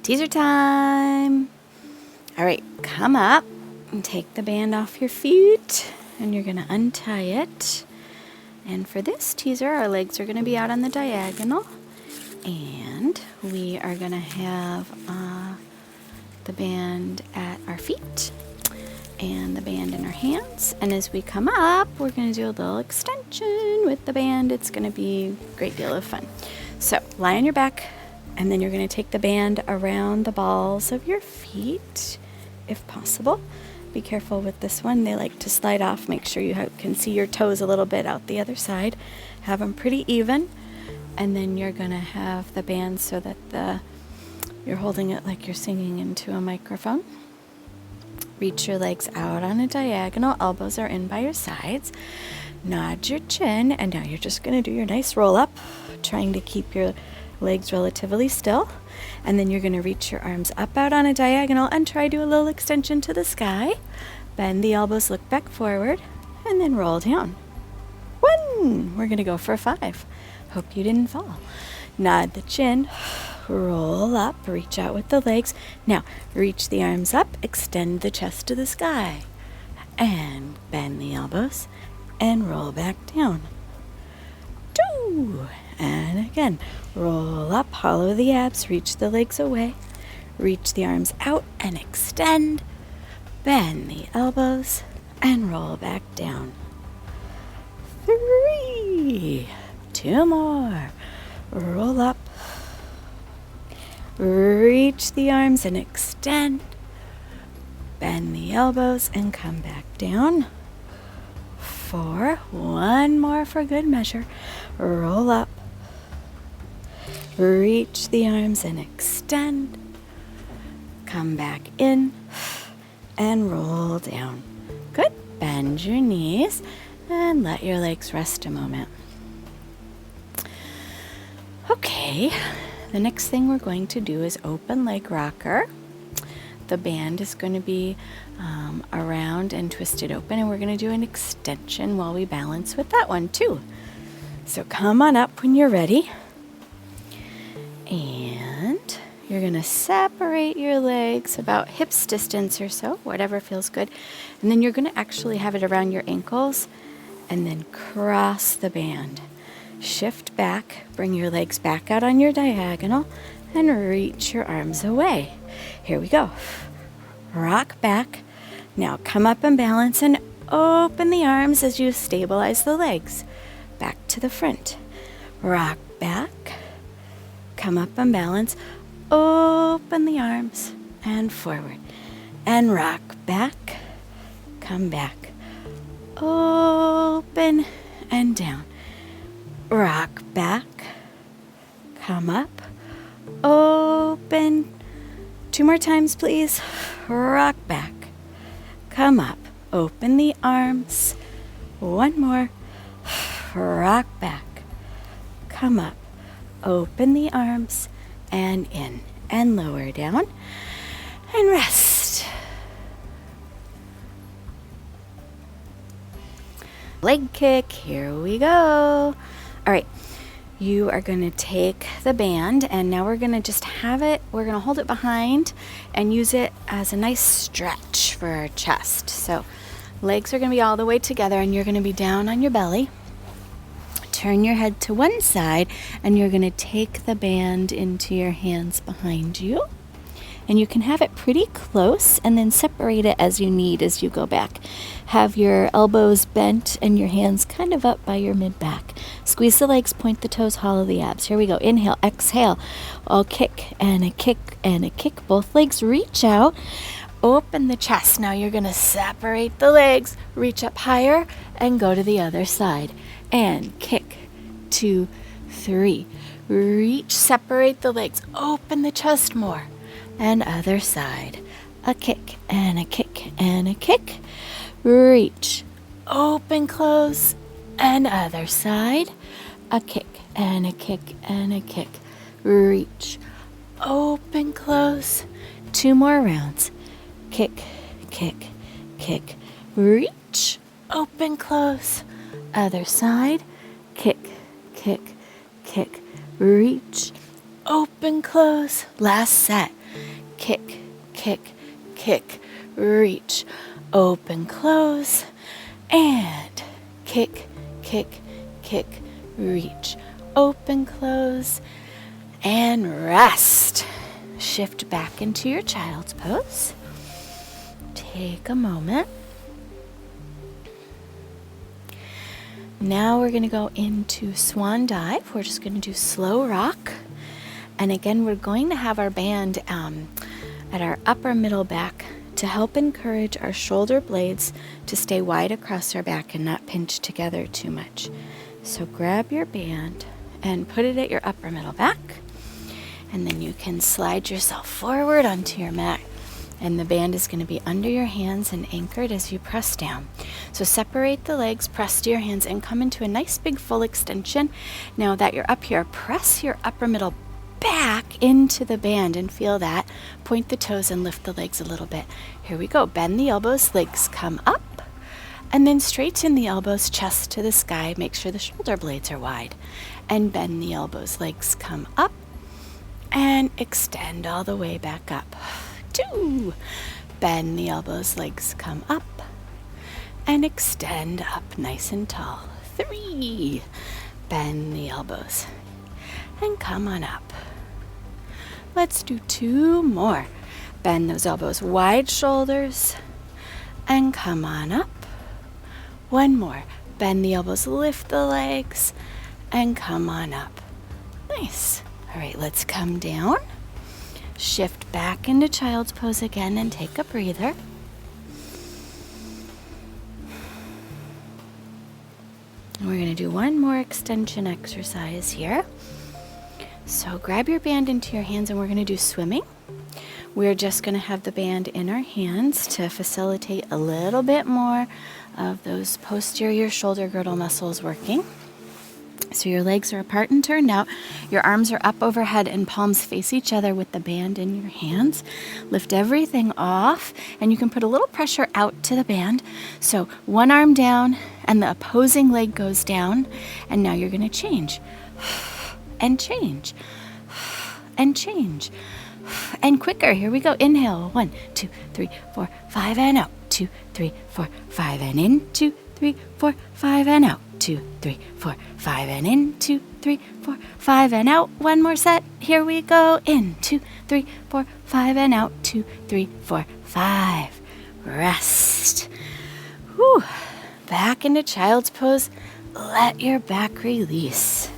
Teaser time. All right, come up and take the band off your feet, and you're gonna untie it. And for this teaser, our legs are gonna be out on the diagonal, and we are gonna have the band at our feet and the band in our hands. And as we come up, we're gonna do a little extension with the band. It's gonna be a great deal of fun. So lie on your back, and then you're gonna take the band around the balls of your feet, if possible. Be careful with this one. They like to slide off. Make sure you can see your toes a little bit out the other side. Have them pretty even. And then you're gonna have the band so that you're holding it like you're singing into a microphone. Reach your legs out on a diagonal. Elbows are in by your sides. Nod your chin, and now you're just gonna do your nice roll up, trying to keep your legs relatively still. And then you're gonna reach your arms up out on a diagonal and try to do a little extension to the sky. Bend the elbows, look back forward, and then roll down. 1. We're gonna go for 5. Hope you didn't fall. Nod the chin, roll up, reach out with the legs. Now, reach the arms up, extend the chest to the sky, and bend the elbows, and roll back down. 2. And again, roll up, hollow the abs, reach the legs away, reach the arms out and extend, bend the elbows, and roll back down. 3. 2 more. Roll up, reach the arms and extend, bend the elbows and come back down. 4. 1 more for good measure. Roll up, reach the arms and extend, come back in, and roll down. Good. Bend your knees and let your legs rest a moment. Okay, the next thing we're going to do is open leg rocker. The band is going to be around and twisted open, and we're going to do an extension while we balance with that one too. So come on up when you're ready, and you're going to separate your legs about hips distance or so, whatever feels good, and then you're going to actually have it around your ankles and then cross the band. Shift back, bring your legs back out on your diagonal, and reach your arms away. Here we go. Rock back. Now come up and balance and open the arms as you stabilize the legs. Back to the front. Rock back. Come up and balance. Open the arms and forward. And rock back. Come back. Open and down. Rock back, come up, open. 2 more times, please. Rock back, come up, open the arms. 1 more. Rock back, come up, open the arms, and in, and lower down, and rest. Leg kick, here we go. All right, you are going to take the band, and now we're going to just have it, we're going to hold it behind and use it as a nice stretch for our chest. So legs are going to be all the way together, and you're going to be down on your belly. Turn your head to one side, and you're going to take the band into your hands behind you. And you can have it pretty close and then separate it as you need as you go back. Have your elbows bent and your hands kind of up by your mid-back. Squeeze the legs, point the toes, hollow the abs. Here we go. Inhale, exhale. I'll kick and a kick and a kick. Both legs reach out. Open the chest. Now you're going to separate the legs, reach up higher, and go to the other side. And kick. 2, 3. Reach, separate the legs. Open the chest more. And other side. A kick and a kick and a kick. Reach, open, close, and other side. A kick and a kick and a kick. Reach, open, close. 2 more rounds. Kick, kick, kick. Reach, open, close. Other side. Kick, kick, kick. Reach, open, close. Last set. kick, kick, kick, reach, open, close, and kick, kick, kick, reach, open, close, and rest. Shift back into your child's pose. Take a moment. Now we're going to go into Swan Dive. We're just going to do slow rock. And again, we're going to have our band at our upper middle back to help encourage our shoulder blades to stay wide across our back and not pinch together too much. So grab your band and put it at your upper middle back. And then you can slide yourself forward onto your mat. And the band is going to be under your hands and anchored as you press down. So separate the legs, press to your hands, and come into a nice big full extension. Now that you're up here, press your upper middle back into the band and feel that. Point the toes and lift the legs a little bit. Here we go. Bend the elbows, legs come up. And then straighten the elbows, chest to the sky. Make sure the shoulder blades are wide. And bend the elbows, legs come up. And extend all the way back up. 2. Bend the elbows, legs come up. And extend up nice and tall. 3. Bend the elbows. And come on up. Let's do 2 more. Bend those elbows, wide shoulders. And come on up. 1 more. Bend the elbows, lift the legs. And come on up. Nice. All right, let's come down. Shift back into child's pose again and take a breather. And we're going to do 1 more extension exercise here. So grab your band into your hands and we're going to do swimming. We're just going to have the band in our hands to facilitate a little bit more of those posterior shoulder girdle muscles working. So your legs are apart and turned out. Your arms are up overhead and palms face each other with the band in your hands. Lift everything off and you can put a little pressure out to the band. So 1 arm down and the opposing leg goes down. And now you're going to change and change and change and quicker. Here we go. Inhale. 1, 2, 3, 4, 5 and out. 2, 3, 4, 5 and in. 2, 3, 4, 5 and out. 2, 3, 4, 5 and in. 2, 3, 4, 5 and out. 1 more set. Here we go. In. 2, 3, 4, 5 and out. 2, 3, 4, 5. Rest. Whew. Back into child's pose. Let your back release.